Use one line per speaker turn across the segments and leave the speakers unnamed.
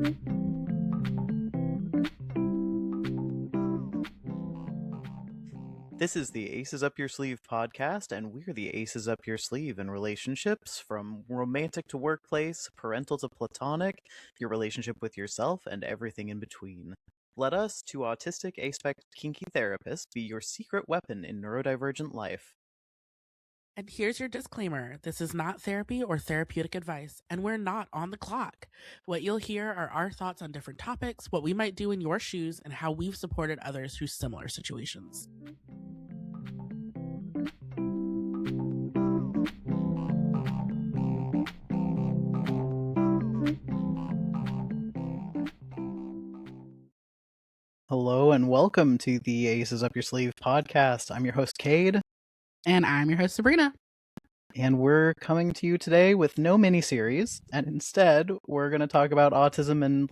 This is the Aces Up Your Sleeve podcast, and we're the Aces Up Your Sleeve in relationships, from romantic to workplace, parental to platonic, your relationship with yourself, and everything in between. Let us, two autistic, aspect, kinky therapists, be your secret weapon in neurodivergent life.
And here's your disclaimer. This is not therapy or therapeutic advice, and we're not on the clock. What you'll hear are our thoughts on different topics, what we might do in your shoes, and how we've supported others through similar situations.
Hello and welcome to the Aces Up Your Sleeve podcast. I'm your host, Cade.
And I'm your host, Sabrina.
And we're coming to you today with no miniseries, and instead we're going to talk about autism and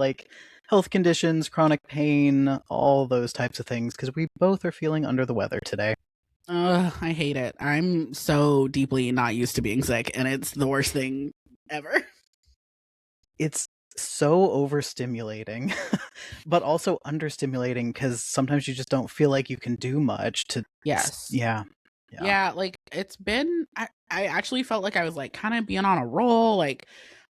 health conditions, chronic pain, all those types of things, because we both are feeling under the weather today.
I hate it. I'm so deeply not used to being sick, and it's the worst thing ever.
It's so overstimulating, but also understimulating, because sometimes you just don't feel like you can do much to...
Yes.
Yeah,
it's been... I actually felt like I was kind of being on a roll.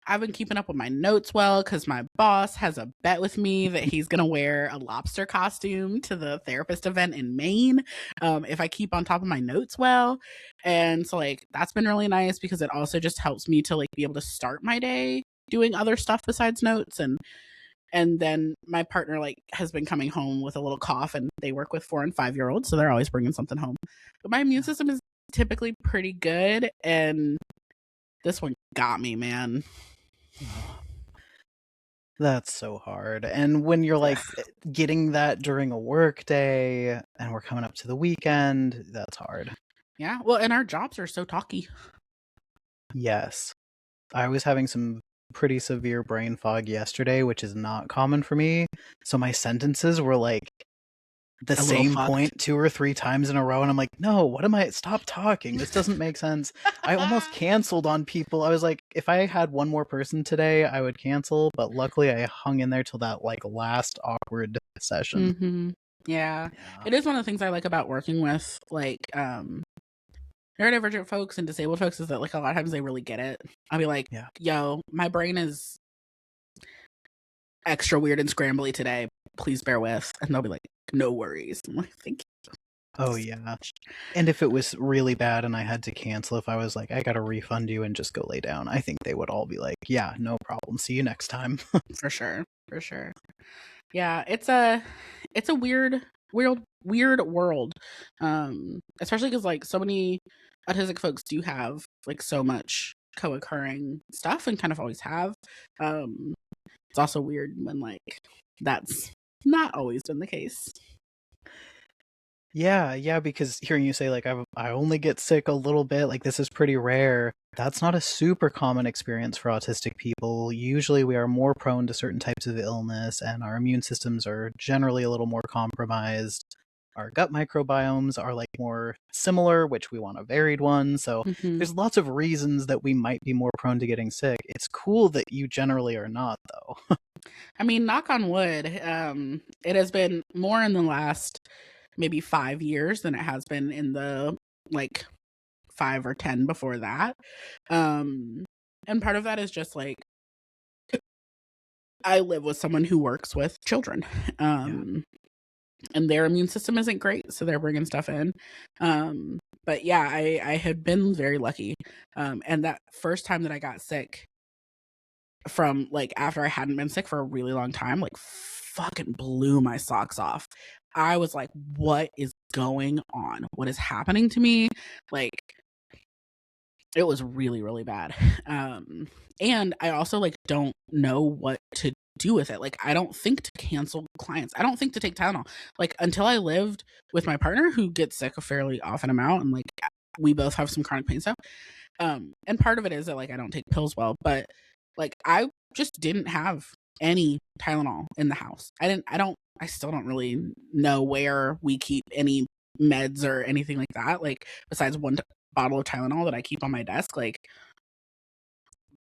I've been keeping up with my notes well because my boss has a bet with me that he's going to wear a lobster costume to the therapist event in Maine if I keep on top of my notes well. And so that's been really nice because it also just helps me to be able to start my day doing other stuff besides notes. And then my partner has been coming home with a little cough, and they work with 4 and 5-year-olds, so they're always bringing something home. But my immune system is typically pretty good, and this one got me, man.
That's so hard. And when you're getting that during a work day and we're coming up to the weekend, that's hard.
Yeah, well, and our jobs are so talky.
Yes. I was having some pretty severe brain fog yesterday, which is not common for me. So my sentences were the same point 2 or 3 times in a row, and I'm like, no, stop talking, this doesn't make sense. I almost canceled on people. I was like, if I had one more person today I would cancel, but luckily I hung in there till that last awkward session.
Mm-hmm. Yeah, it is one of the things I like about working with neurodivergent folks and disabled folks is that a lot of times they really get it. I'll be like, yo, my brain is extra weird and scrambly today, please bear with. And they'll be like, no worries. I'm like, thank you.
Oh yeah. And if it was really bad and I had to cancel, if I was like, I gotta refund you and just go lay down, I think they would all be like, yeah, no problem, see you next time.
For sure. Yeah, it's a weird world, especially because so many autistic folks do have so much co-occurring stuff and kind of always have. It's also weird when that's not always been the case.
Yeah, because hearing you say I only get sick a little bit, this is pretty rare. That's not a super common experience for autistic people. Usually we are more prone to certain types of illness, and our immune systems are generally a little more compromised. Our gut microbiomes are more similar, which we want a varied one. So there's lots of reasons that we might be more prone to getting sick. It's cool that you generally are not, though.
I mean, knock on wood, it has been more in the last maybe 5 years than it has been in the 5 or 10 before that. And part of that is just I live with someone who works with children. And their immune system isn't great, so they're bringing stuff in. But yeah, I had been very lucky. And that first time that I got sick from after I hadn't been sick for a really long time, fucking blew my socks off. I was like, what is going on? What is happening to me? It was really, really bad. And I also don't know what to do with it. I don't think to cancel clients. I don't think to take Tylenol. Until I lived with my partner who gets sick a fairly often amount, and we both have some chronic pain stuff. And part of it is that I don't take pills well, but I just didn't have any Tylenol in the house. I still don't really know where we keep any meds or anything like that. Besides one bottle of Tylenol that I keep on my desk.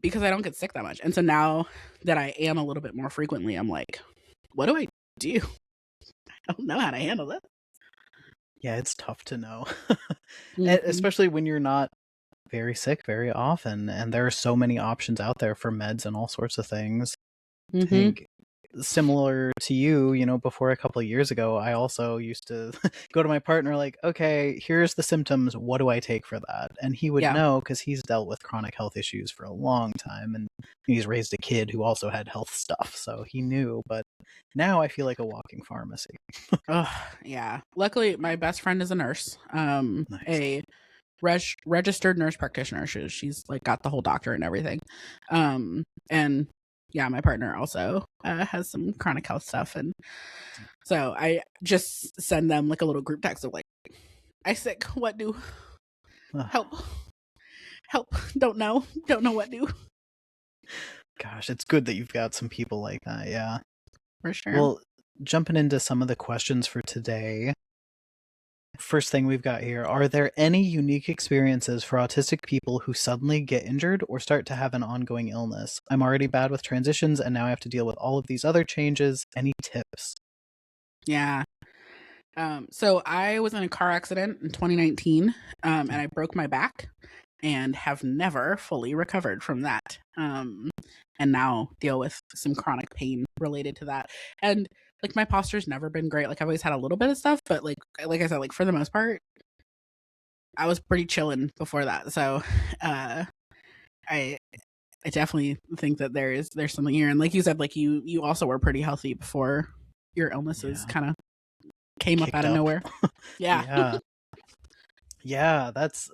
because I don't get sick that much. And so now that I am a little bit more frequently, I'm like, what do I do? I don't know how to handle this.
Yeah, it's tough to know.
Mm-hmm.
Especially when you're not very sick very often, and there are so many options out there for meds and all sorts of things. I
Mm-hmm.
think similar to you, before a couple of years ago, I also used to go to my partner like, okay, here's the symptoms. What do I take for that? And he would
Yeah.
know because he's dealt with chronic health issues for a long time, and he's raised a kid who also had health stuff, so he knew. But now I feel like a walking pharmacy.
Oh, yeah. Luckily, my best friend is a nurse,
Nice.
a registered nurse practitioner. She's like got the whole doctor and everything. And yeah, my partner also has some chronic health stuff, and so I just send them like a little group text of like, I sick, what do? Help, help, don't know what do.
Gosh, it's good that you've got some people like that. Yeah.
For sure.
Well, jumping into some of the questions for today. First thing we've got here, are there any unique experiences for autistic people who suddenly get injured or start to have an ongoing illness? I'm already bad with transitions and now I have to deal with all of these other changes. Any tips?
Yeah. So I was in a car accident in 2019, and I broke my back and have never fully recovered from that. And now deal with some chronic pain related to that. And like my posture's never been great. Like I've always had a little bit of stuff, but like I said, like for the most part, I was pretty chilling before that. So uh I I definitely think that there's something here. And like you said, like you also were pretty healthy before your illnesses
Yeah.
kind of came up
Kicked
out of
up.
nowhere. Yeah.
Yeah. Yeah, that's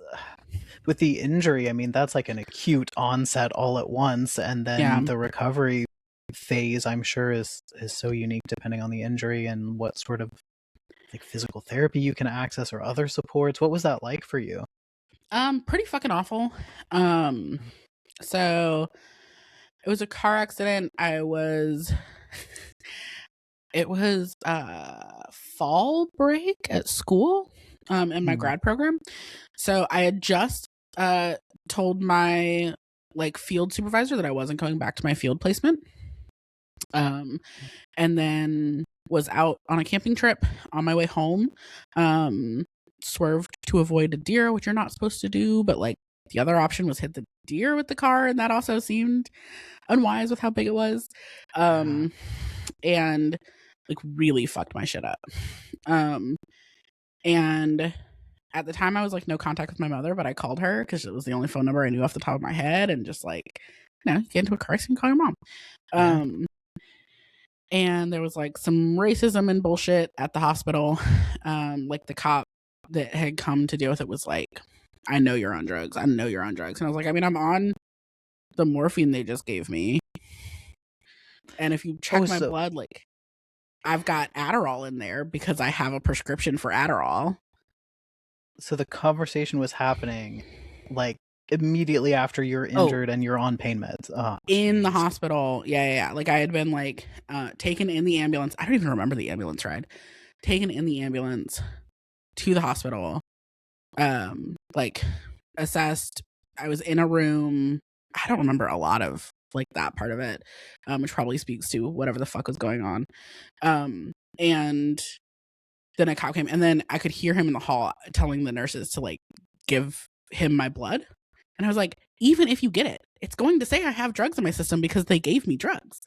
with the injury. I mean, that's like an acute onset all at once, and
Yeah.
then the recovery phase, I'm sure, is so unique depending on the injury and what sort of like physical therapy you can access or other supports. What was that like for you?
Pretty fucking awful. Um so it was a car accident. It was fall break at school in my
Hmm.
grad program. So I had just told my like field supervisor that I wasn't going back to my field placement. Um and then was out on a camping trip on my way home. Um Swerved to avoid a deer, which you're not supposed to do, but like the other option was hit the deer with the car, and that also seemed unwise with how big it was.
Yeah.
Um and like really fucked my shit up. Um and at the time I was like no contact with my mother, but I called her because it was the only phone number I knew off the top of my head, and just like, get into a car accident, call your mom.
Yeah.
Um and there was like some racism and bullshit at the hospital. Like the cop that had come to deal with it was like, I know you're on drugs. I know you're on drugs. And I was like, I mean, I'm on the morphine they just gave me. And if you
Oh,
check my
so
blood, like I've got Adderall in there because I have a prescription for Adderall.
so the conversation was happening like immediately after you're
Oh,
injured and you're on pain meds. Oh,
in the
jeez.
hospital. Yeah. Like I had been like taken in the ambulance. I don't even remember the ambulance ride. Taken in the ambulance to the hospital. Like assessed. I was in a room. I don't remember a lot of like that part of it, which probably speaks to whatever the fuck was going on. And then a cop came, and then I could hear him in the hall telling the nurses to like give him my blood. And I was like, even if you get it, it's going to say I have drugs in my system because they gave me drugs.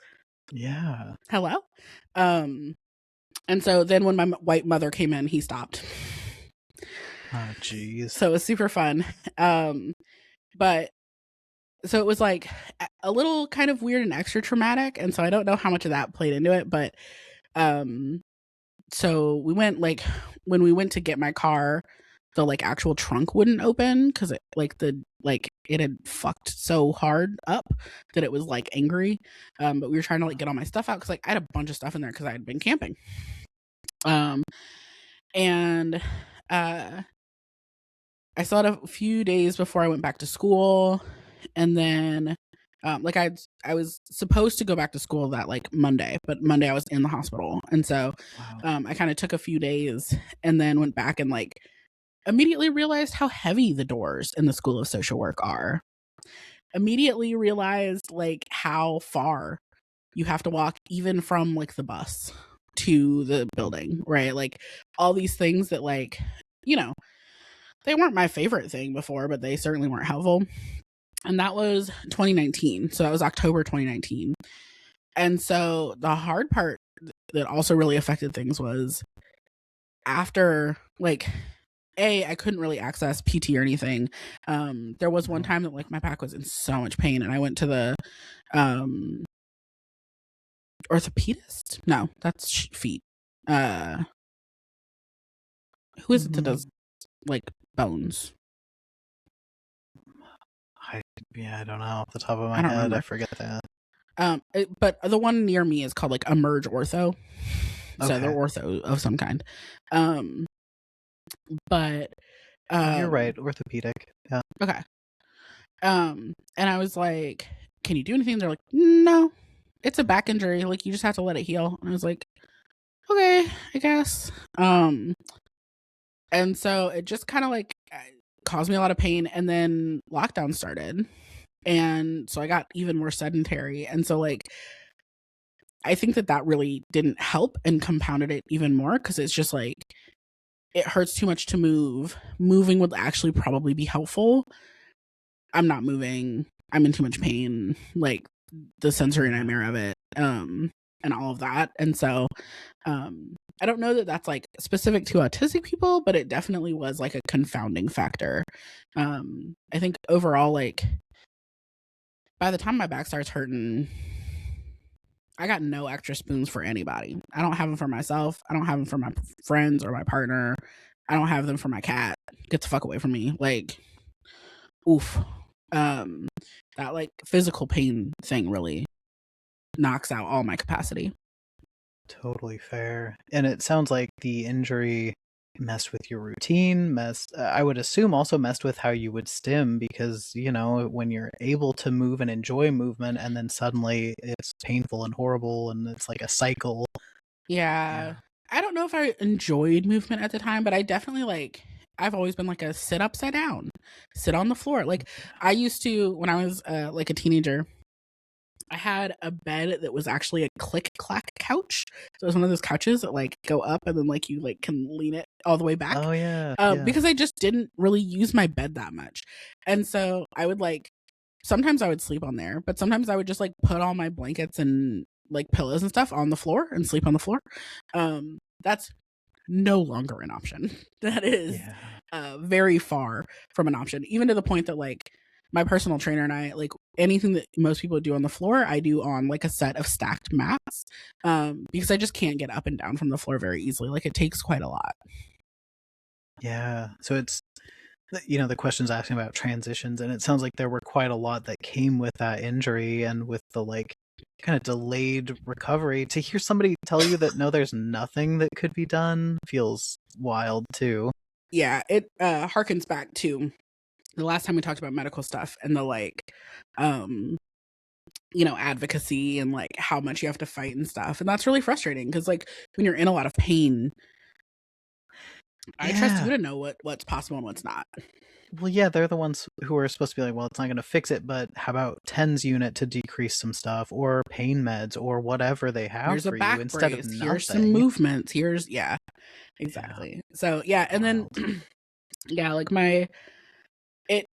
Yeah.
Hello? And so then when my white mother came in, he stopped.
Oh, jeez.
So it was super fun. But so it was like a little kind of weird and extra traumatic. And so I don't know how much of that played into it, but so we went like when we went to get my car, the like actual trunk wouldn't open because it had fucked so hard up that it was like angry. But we were trying to like get all my stuff out because like I had a bunch of stuff in there because I had been camping. And I still had a few days before I went back to school, and then like I was supposed to go back to school that like Monday, but Monday I was in the hospital, and so
Wow.
I kind of took a few days and then went back and like immediately realized how heavy the doors in the School of Social Work are. immediately realized like how far you have to walk even from like the bus to the building, right? Like all these things that like, you know, they weren't my favorite thing before, but they certainly weren't helpful. And that was 2019. So that was October 2019. And so the hard part that also really affected things was after like I couldn't really access PT or anything. There was one time that like my back was in so much pain and I went to the orthopedist. No, that's feet. Who is it that does like bones?
I don't know off the top of my
I don't
head.
remember.
I forget that.
But the one near me is called like Emerge Ortho. So they're
Okay.
ortho of some kind. But
You're right, orthopedic. Yeah.
okay. And I was like, "Can you do anything?" They're like, "No, it's a back injury. Like you just have to let it heal." And I was like, "Okay, I guess." And so it just kind of like caused me a lot of pain. And then lockdown started, and so I got even more sedentary. And so like I think that really didn't help and compounded it even more because it's just like it hurts too much to move. Moving would actually probably be helpful. I'm not moving. I'm in too much pain. Like the sensory nightmare of it, and all of that. And so, I don't know that that's like specific to autistic people, but it definitely was like a confounding factor. I think overall, like by the time my back starts hurting, I got no extra spoons for anybody. I don't have them for myself. I don't have them for my friends or my partner. I don't have them for my cat. Get the fuck away from me. Like, oof. That like physical pain thing really knocks out all my capacity.
Totally fair. And it sounds like the injury messed with your routine, I would assume also messed with how you would stim because, when you're able to move and enjoy movement and then suddenly it's painful and horrible and it's like a cycle.
Yeah. I don't know if I enjoyed movement at the time, but I definitely like I've always been like a sit upside down, sit on the floor. Like I used to when I was like a teenager, I had a bed that was actually a click clack couch. So it was one of those couches that like go up and then like you like can lean it all the way back.
Oh yeah.
Because I just didn't really use my bed that much. And so I would like sometimes I would sleep on there, but sometimes I would just like put all my blankets and like pillows and stuff on the floor and sleep on the floor. That's no longer an option. That is very far from an option, even to the point that like my personal trainer and I, like anything that most people do on the floor, I do on like a set of stacked mats, because I just can't get up and down from the floor very easily. Like it takes quite a lot.
Yeah. So it's, the question's asking about transitions, and it sounds like there were quite a lot that came with that injury and with the like kind of delayed recovery. To hear somebody tell you that no, there's nothing that could be done feels wild too.
Yeah, it harkens back to the last time we talked about medical stuff and the like advocacy and like how much you have to fight and stuff. And that's really frustrating because like when you're in a lot of pain, I trust you to know what's possible and what's not.
Well, yeah, they're the ones who are supposed to be like, well, it's not going to fix it, but how about TENS unit to decrease some stuff, or pain meds, or whatever they have
Here's
for
a back
you instead
brace.
of nothing.
Here's some movements. Here's exactly. So yeah, and then yeah, like it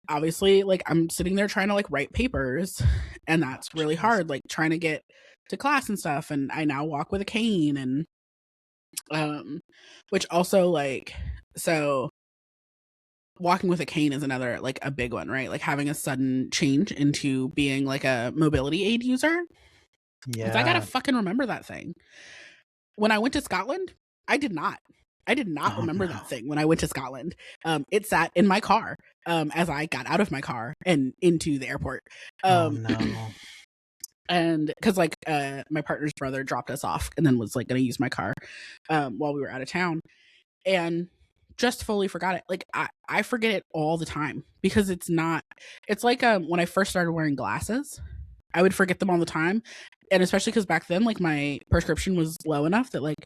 obviously like I'm sitting there trying to like write papers, and that's really hard. Like trying to get to class and stuff, and I now walk with a cane and which also like so walking with a cane is another like a big one, right? Like having a sudden change into being like a mobility aid user. Yeah. I gotta fucking remember that thing. When I went to Scotland, I did not remember that thing when I went to Scotland. It sat in my car as I got out of my car and into the airport. And because like my partner's brother dropped us off and then was like going to use my car while we were out of town, and just fully forgot it. Like I forget it all the time because it's like when I first started wearing glasses, I would forget them all the time. And especially because back then like my prescription was low enough that like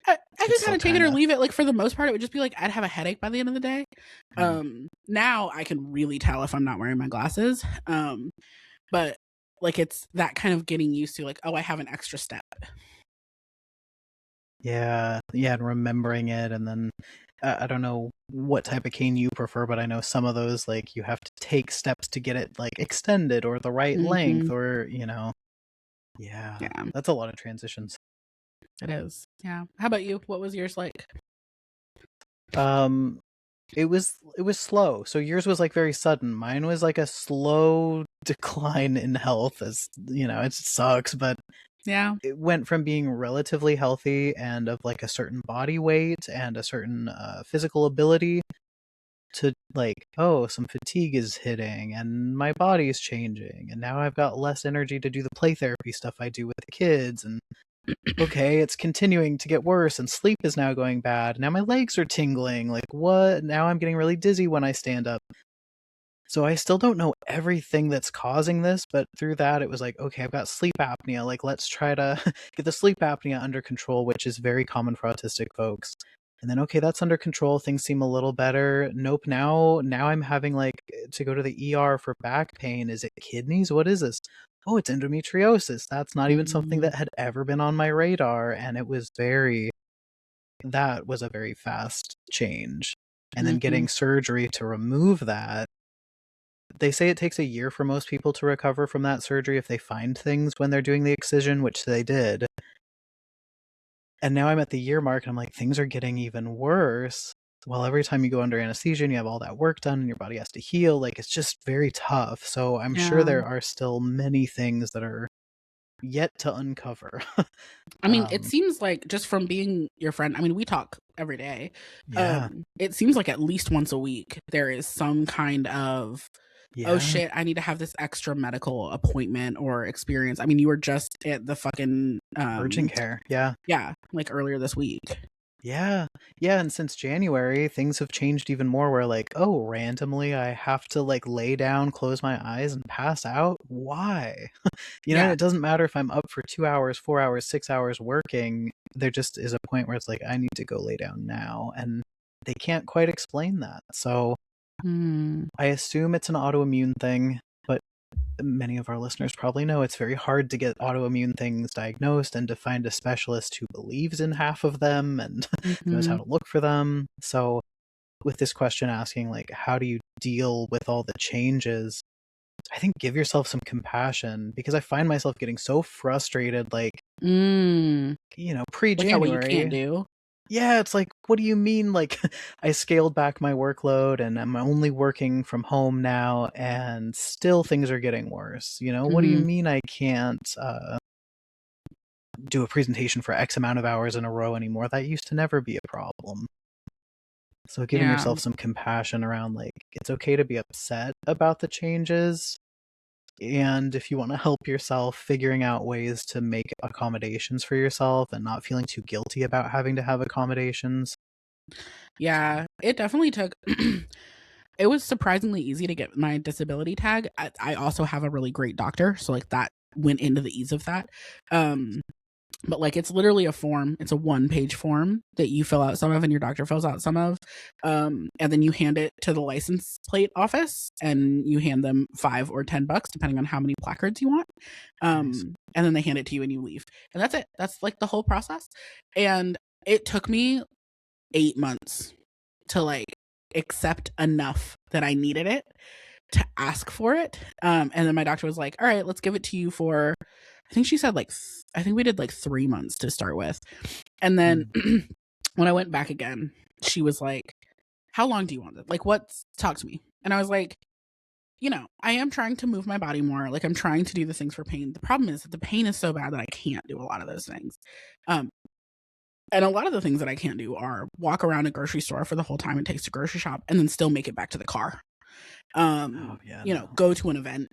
I I could
It's
kind
still
of take it or
kind of,
leave it. Like, for the most part, it would just be like I'd have a headache by the end of the day.
mm.
Now I can really tell if I'm not wearing my glasses. But like it's that kind of getting used to like, oh, I have an extra step.
Yeah, and remembering it, and then I don't know what type of cane you prefer, but I know some of those, like, you have to take steps to get it, like, extended or the right length,
Mm-hmm.
or, yeah,
Yeah,
that's a lot of transitions.
it is. Yeah. How about you? What was yours like?
Um, it was slow. So yours was like very sudden. Mine was like a slow decline in health, as it sucks, but
Yeah.
it went from being relatively healthy and of like a certain body weight and a certain physical ability to like, oh, some fatigue is hitting and my body's changing and now I've got less energy to do the play therapy stuff I do with the kids, and okay, it's continuing to get worse and sleep is now going bad. Now my legs are tingling. Like, what? Now I'm getting really dizzy when I stand up. So I still don't know everything that's causing this, but through that it was like, okay, I've got sleep apnea. Like, let's try to get the sleep apnea under control, which is very common for autistic folks. And then okay, that's under control. Things seem a little better. Nope, now I'm having like to go to the ER for back pain. Is it kidneys? What is this? Oh, it's endometriosis. That's not even something
Mm-hmm.
that had ever been on my radar, and that was a very fast change. And then
Mm-hmm.
getting surgery to remove that, they say it takes a year for most people to recover from that surgery if they find things when they're doing the excision, which they did. And now I'm at the year mark and I'm like, things are getting even worse. Well, every time you go under anesthesia and you have all that work done and your body has to heal, like, it's just very tough. So I'm sure
Yeah.
there are still many things that are yet to uncover.
I mean, it
um,
seems like just from being your friend, I mean, we talk every day.
yeah,
It seems like at least once a week there is some kind of, oh
yeah.
shit, I need to have this extra medical appointment or experience. I mean, you were just at the fucking
Urgent care. Yeah.
yeah, like earlier this week.
Yeah. Yeah, and since January, things have changed even more where like, oh, randomly I have to like lay down, close my eyes and pass out. Why?
Yeah.
It doesn't matter if I'm up for 2 hours, 4 hours, 6 hours working. There just is a point where it's like I need to go lay down now, and they can't quite explain that. So,
Hmm.
I assume it's an autoimmune thing, but many of our listeners probably know it's very hard to get autoimmune things diagnosed and to find a specialist who believes in half of them and knows how
Mm-hmm.
to look for them. So, with this question asking, like, how do you deal with all the changes? I think give yourself some compassion, because I find myself getting so frustrated, like,
Mm.
pre
Like, yeah, what you can't
January.
do.
Yeah, it's like, what do you mean? Like, I scaled back my workload and I'm only working from home now, and still things are getting worse. What do you
Mm-hmm.
mean I can't do a presentation for X amount of hours in a row anymore? That used to never be a problem. So, giving
Yeah.
yourself some compassion around, like, it's okay to be upset about the changes. And if you want to help yourself, figuring out ways to make accommodations for yourself and not feeling too guilty about having to have accommodations. So,
Yeah. It definitely took it was surprisingly easy to get my disability tag. I also have a really great doctor, so like that went into the ease of that. Um, but like it's literally a form. It's a one-page form that you fill out some of, and your doctor fills out some of. And then you hand it to the license plate office, and you hand them $5 or $10 depending on how many placards you want.
nice.
And then they hand it to you, and you leave, and that's it. That's like the whole process. And it took me 8 months to like accept enough that I needed it to ask for it. And then my doctor was like, all right, let's give it to you for, I think she said like, I think we did like 3 months to start with. And then
Mm.
when I went back again, she was like, how long do you want it? Like, talk to me. And I was like, I am trying to move my body more. Like, I'm trying to do the things for pain. The problem is that the pain is so bad that I can't do a lot of those things. Um, and a lot of the things that I can't do are walk around a grocery store for the whole time it takes to grocery shop and then still make it back to the car.
Oh, yeah, no.
Go to an event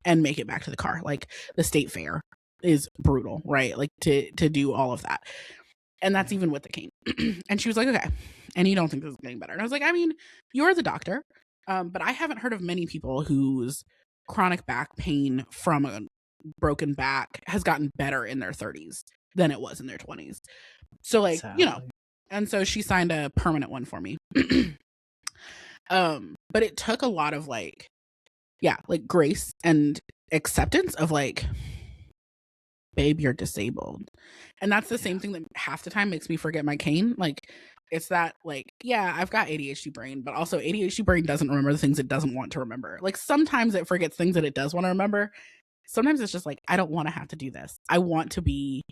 and make it back to the car. Like the state fair is brutal, right? Like to do all of that. And that's
Yeah.
even with the cane. And she was like, okay. And you don't think this is getting better. And I was like, I mean, you're the doctor. But I haven't heard of many people whose chronic back pain from a broken back has gotten better in their 30s than it was in their 20s. So like,
Sadly.
And so she signed a permanent one for me. But it took a lot of like, yeah, like grace and acceptance of like, babe, you're disabled. And that's the same thing that half the time makes me forget my cane. Like, it's that, like, yeah, I've got ADHD brain, but also ADHD brain doesn't remember the things it doesn't want to remember. Like, sometimes it forgets things that it does want to remember. Sometimes it's just like, I don't want to have to do this. I want to be,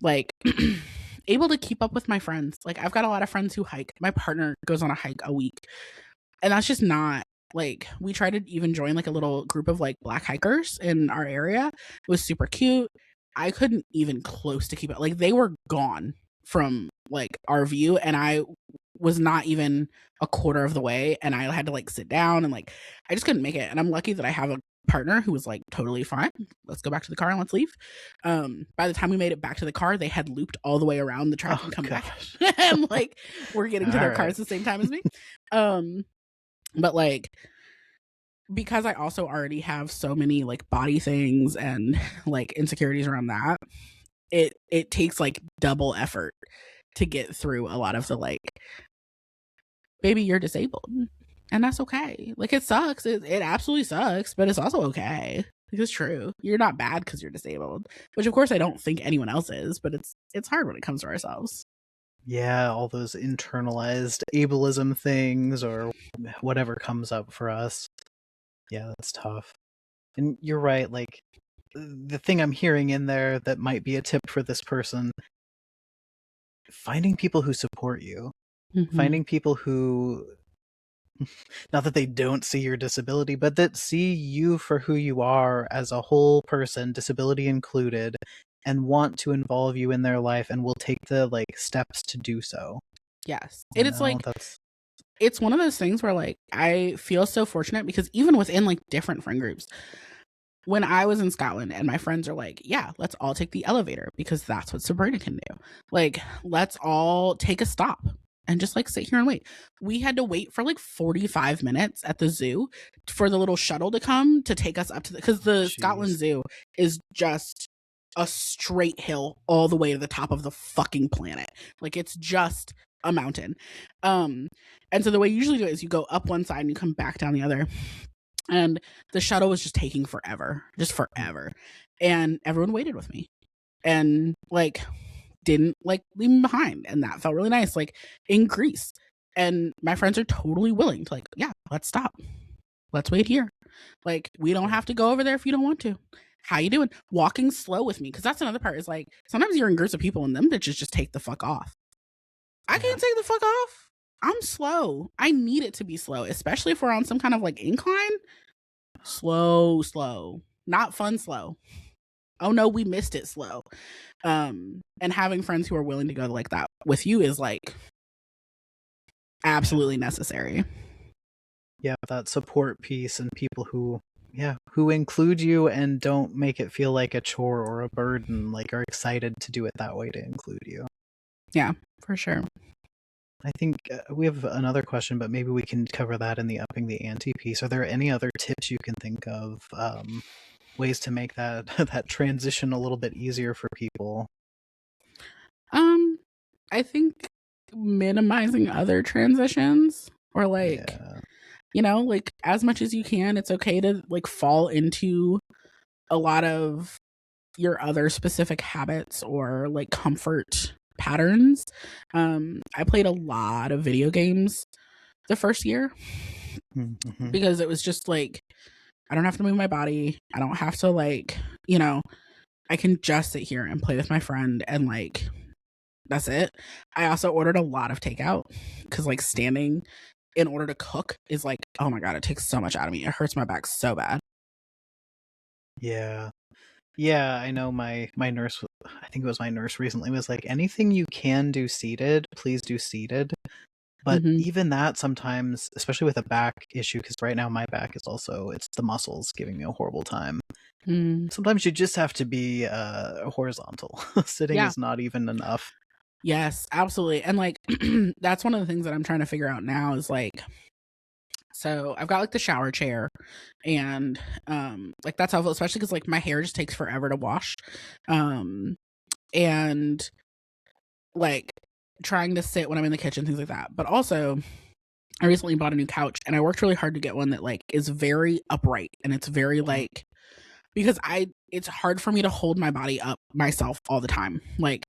like, able to keep up with my friends. Like, I've got a lot of friends who hike. My partner goes on a hike a week. And that's just not, like, we tried to even join, like, a little group of, like, Black hikers in our area. It was super cute. I couldn't even close to keep it. Like, they were gone from, like, our view, and I was not even a quarter of the way, and I had to, like, sit down, and, like, I just couldn't make it. And I'm lucky that I have a partner who was like, totally fine. Let's go back to the car and let's leave. By the time we made it back to the car, they had looped all the way around the track and come back. And, like, we're getting to their cars the same time as me. But, like, because I also already have so many, like, body things and, like, insecurities around that, it takes, like, double effort to get through a lot of the, like, baby, you're disabled. And that's okay. Like, it sucks. It absolutely sucks, but it's also okay. Like, it's true. You're not bad because you're disabled, which, of course, I don't think anyone else is, but it's hard when it comes to ourselves.
Yeah, all those internalized ableism things or whatever comes up for us. Yeah, that's tough. And you're right, like, the thing I'm hearing in there that might be a tip for this person, finding people who support you.
Mm-hmm.
Finding people who, not that they don't see your disability, but that see you for who you are as a whole person, disability included, and want to involve you in their life and will take the, like, steps to do so.
Yes. And it's like,
that's...
it's one of those things where, like, I feel so fortunate because even within, like, different friend groups, when I was in Scotland and my friends are like, yeah, let's all take the elevator because that's what Sabrina can do. Like, let's all take a stop and just, like, sit here and wait. We had to wait for, like, 45 minutes at the zoo for the little shuttle to come to take us up to because the Scotland Zoo is just a straight hill all the way to the top of the fucking planet. Like, it's just a mountain. And so the way you usually do it is you go up one side and you come back down the other. And the shuttle was just taking forever, just forever. And everyone waited with me and, like, didn't, like, leave me behind. And that felt really nice, like, in Greece. And my friends are totally willing to, like, yeah, let's stop. Let's wait here. Like, we don't have to go over there if you don't want to. How you doing? Walking slow with me. Because that's another part is, like, sometimes you're in groups of people and them bitches just take the fuck off. I can't take the fuck off. I'm slow. I need it to be slow, especially if we're on some kind of, like, incline. Slow. Not fun slow. Oh no, we missed it slow. And having friends who are willing to go like that with you is, like, absolutely necessary.
Yeah, that support piece and people who include you and don't make it feel like a chore or a burden, like, are excited to do it that way to include you.
Yeah, for sure.
I think we have another question, but maybe we can cover that in the upping the ante piece. Are there any other tips you can think of, ways to make that that transition a little bit easier for people?
I think minimizing other transitions or, like, you know, like, as much as you can, it's okay to, like, fall into a lot of your other specific habits or, like, comfort patterns. I played a lot of video games the first year because it was just like, I don't have to move my body. I don't have to, like, you know, I can just sit here and play with my friend and, like, that's it. I also ordered a lot of takeout because, like, standing in order to cook is, like, oh my God, it takes so much out of me. It hurts my back so bad.
Yeah. Yeah, I know my nurse, I think it was my nurse recently, was like, anything you can do seated, please do seated. But even that sometimes, especially with a back issue, because right now my back is also, it's the muscles giving me a horrible time. Sometimes you just have to be horizontal. Sitting is not even enough.
Yes, absolutely. And, like, that's one of the things that I'm trying to figure out now is, like, so I've got, like, the shower chair and, like, that's helpful, especially because, like, my hair just takes forever to wash. And, like, trying to sit when I'm in the kitchen, things like that. But also, I recently bought a new couch and I worked really hard to get one that like is very upright and it's very like, because it's hard for me to hold my body up myself all the time. Like,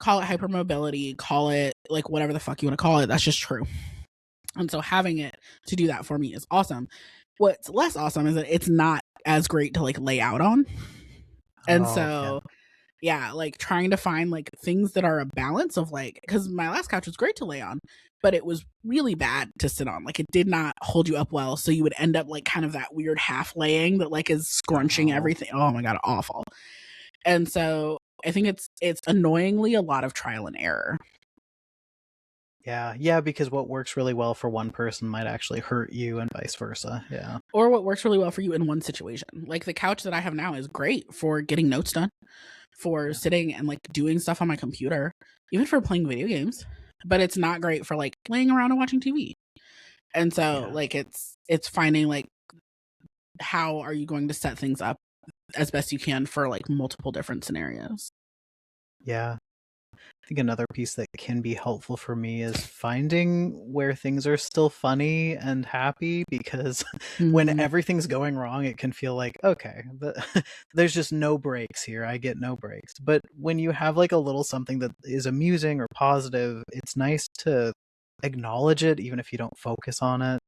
call it hypermobility, call it like whatever the fuck you want to call it. That's just true. And so having it to do that for me is awesome. What's less awesome is that it's not as great to like lay out on. And so yeah, like trying to find like things that are a balance of like, because my last couch was great to lay on, but it was really bad to sit on. Like it did not hold you up well. So you would end up like kind of that weird half laying that like is scrunching everything. Oh my God, awful. And so I think it's annoyingly a lot of trial and error.
Yeah, because what works really well for one person might actually hurt you and vice versa. Yeah.
Or what works really well for you in one situation. Like the couch that I have now is great for getting notes done, for sitting and like doing stuff on my computer, even for playing video games. But it's not great for like laying around and watching TV. And so like it's finding like how are you going to set things up as best you can for like multiple different scenarios.
Yeah. I think another piece that can be helpful for me is finding where things are still funny and happy, because when everything's going wrong, it can feel like, okay, there's just no breaks here. I get no breaks. But when you have like a little something that is amusing or positive, it's nice to acknowledge it, even if you don't focus on it.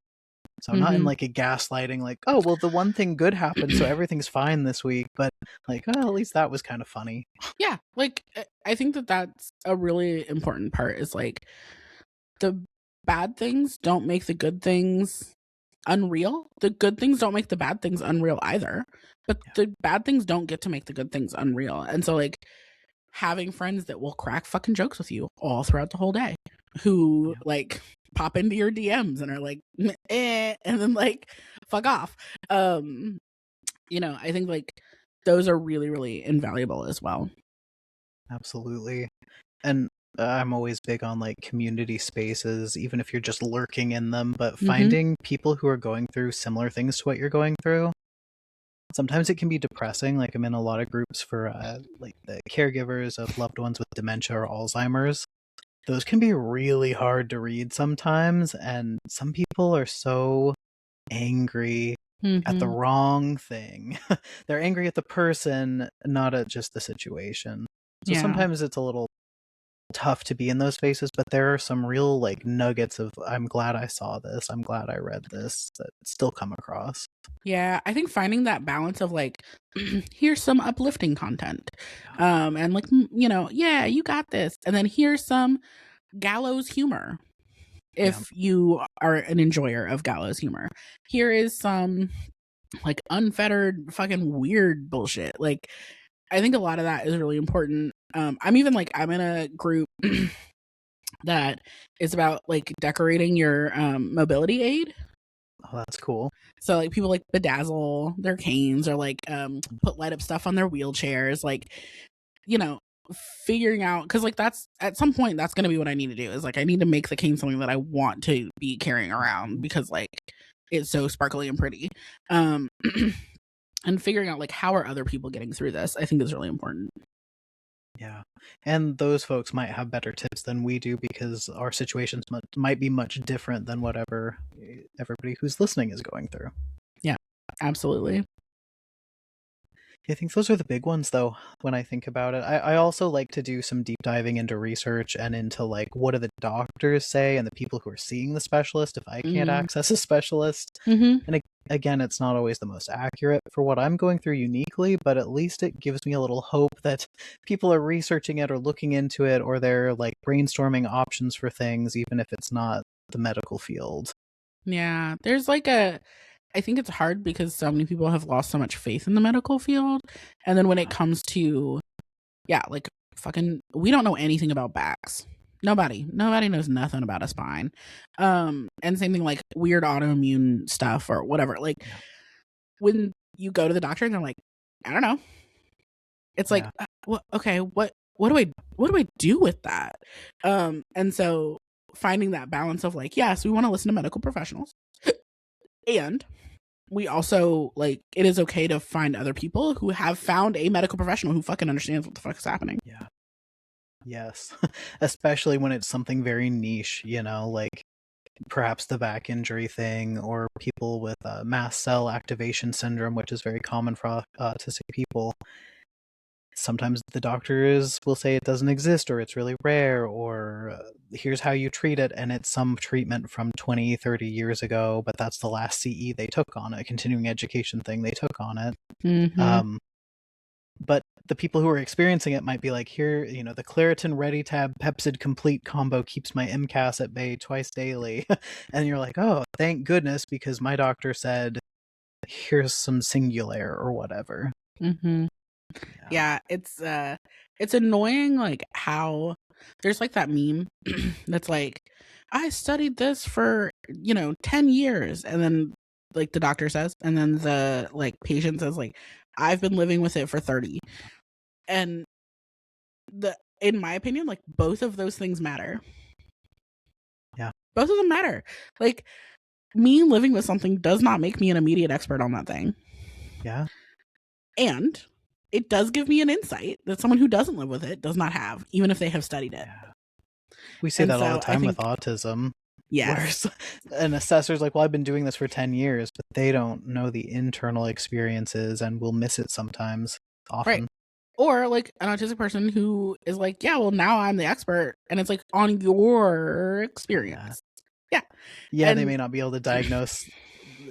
So I'm not in like a gaslighting, like, oh, well, the one thing good happened, so everything's fine this week. But like, oh, at least that was kind of funny.
Yeah, like I think that that's a really important part is like the bad things don't make the good things unreal. The good things don't make the bad things unreal either. But the bad things don't get to make the good things unreal. And so like having friends that will crack fucking jokes with you all throughout the whole day, who like pop into your DMs and are like, and then like fuck off. I think like those are really, really invaluable as well.
Absolutely. And I'm always big on like community spaces, even if you're just lurking in them, but finding people who are going through similar things to what you're going through. Sometimes it can be depressing. Like I'm in a lot of groups for like the caregivers of loved ones with dementia or Alzheimer's. Those can be really hard to read sometimes, and some people are so angry at the wrong thing. They're angry at the person, not at just the situation. So sometimes it's a little tough to be in those spaces, but there are some real like nuggets of I'm glad I saw this, I'm glad I read this, that still come across.
Yeah, I think finding that balance of like here's some uplifting content. And like yeah, you got this. And then here's some gallows humor. If you are an enjoyer of gallows humor. Here is some like unfettered fucking weird bullshit. Like I think a lot of that is really important. I'm even like I'm in a group that is about like decorating your mobility aid.
Oh, that's cool.
So like people like bedazzle their canes or like put light up stuff on their wheelchairs, like figuring out, because like that's at some point that's going to be what I need to do is like I need to make the cane something that I want to be carrying around because like it's so sparkly and pretty. And figuring out like how are other people getting through this, I think is really important.
Yeah. And those folks might have better tips than we do because our situations might be much different than whatever everybody who's listening is going through.
Yeah, absolutely.
I think those are the big ones, though, when I think about it. I also like to do some deep diving into research and into, like, what do the doctors say and the people who are seeing the specialist if I can't access a specialist. And again, it's not always the most accurate for what I'm going through uniquely, but at least it gives me a little hope that people are researching it or looking into it, or they're, like, brainstorming options for things, even if it's not the medical field.
Yeah, there's like I think it's hard because so many people have lost so much faith in the medical field. And then when it comes to, like fucking, we don't know anything about backs. Nobody knows nothing about a spine. And same thing like weird autoimmune stuff or whatever. Like when you go to the doctor and they're like, I don't know. It's like, okay, what do I do with that? And so finding that balance of like, yes, we want to listen to medical professionals. And we also like it is okay to find other people who have found a medical professional who fucking understands what the fuck is happening.
Yeah. Yes. Especially when it's something very niche, like perhaps the back injury thing, or people with mast cell activation syndrome, which is very common for autistic people. Sometimes the doctors will say it doesn't exist, or it's really rare, or here's how you treat it, and it's some treatment from 20, 30 years ago, but that's the last CE they took on it, a continuing education thing they took on it.
Mm-hmm.
But the people who are experiencing it might be like, here, the Claritin ReadyTab Pepsid Complete combo keeps my MCAS at bay twice daily. And you're like, oh, thank goodness, because my doctor said, here's some Singulair or whatever.
Mm-hmm. Yeah, it's annoying like how there's like that meme that's like, I studied this for 10 years, and then like the doctor says, and then the like patient says like, I've been living with it for 30. And in my opinion, like both of those things matter.
Yeah.
Both of them matter. Like, me living with something does not make me an immediate expert on that thing.
Yeah.
And it does give me an insight that someone who doesn't live with it does not have, even if they have studied it.
Yeah. We say that all the time with autism.
Yes.
Where an assessor's like, well, I've been doing this for 10 years, but they don't know the internal experiences and will miss it sometimes, often.
Right. Or like an autistic person who is like, yeah, well, now I'm the expert. And it's like, on your experience. Yeah.
Yeah, they may not be able to diagnose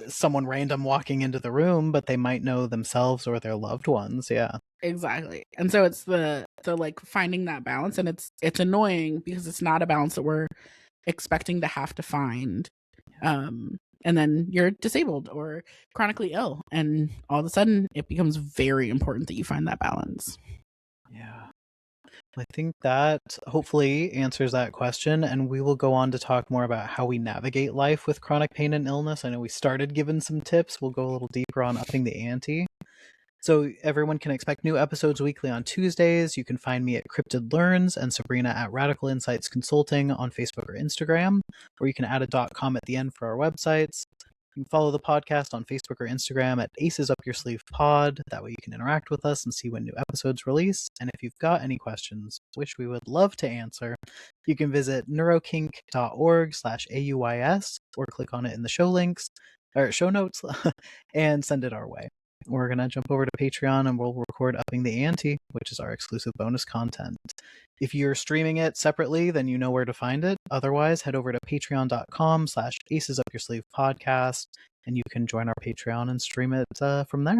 someone random walking into the room, but they might know themselves or their loved ones. Yeah.
Exactly. And so it's the like finding that balance, and it's annoying because it's not a balance that we're expecting to have to find. And then you're disabled or chronically ill, and all of a sudden it becomes very important that you find that balance.
Yeah. I think that hopefully answers that question, and we will go on to talk more about how we navigate life with chronic pain and illness. I know we started giving some tips. We'll go a little deeper on upping the ante. So everyone can expect new episodes weekly on Tuesdays. You can find me at Cryptid Learns and Sabrina at Radical Insights Consulting on Facebook or Instagram, or you can add a .com at the end for our websites. You can follow the podcast on Facebook or Instagram at Aces Up Your Sleeve Pod. That way you can interact with us and see when new episodes release. And if you've got any questions, which we would love to answer, you can visit neurokink.org/AUYS or click on it in the show links or show notes and send it our way. We're going to jump over to Patreon and we'll record Upping the Ante, which is our exclusive bonus content. If you're streaming it separately, then you know where to find it. Otherwise, head over to patreon.com/acesupyoursleeve podcast, and you can join our Patreon and stream it from there.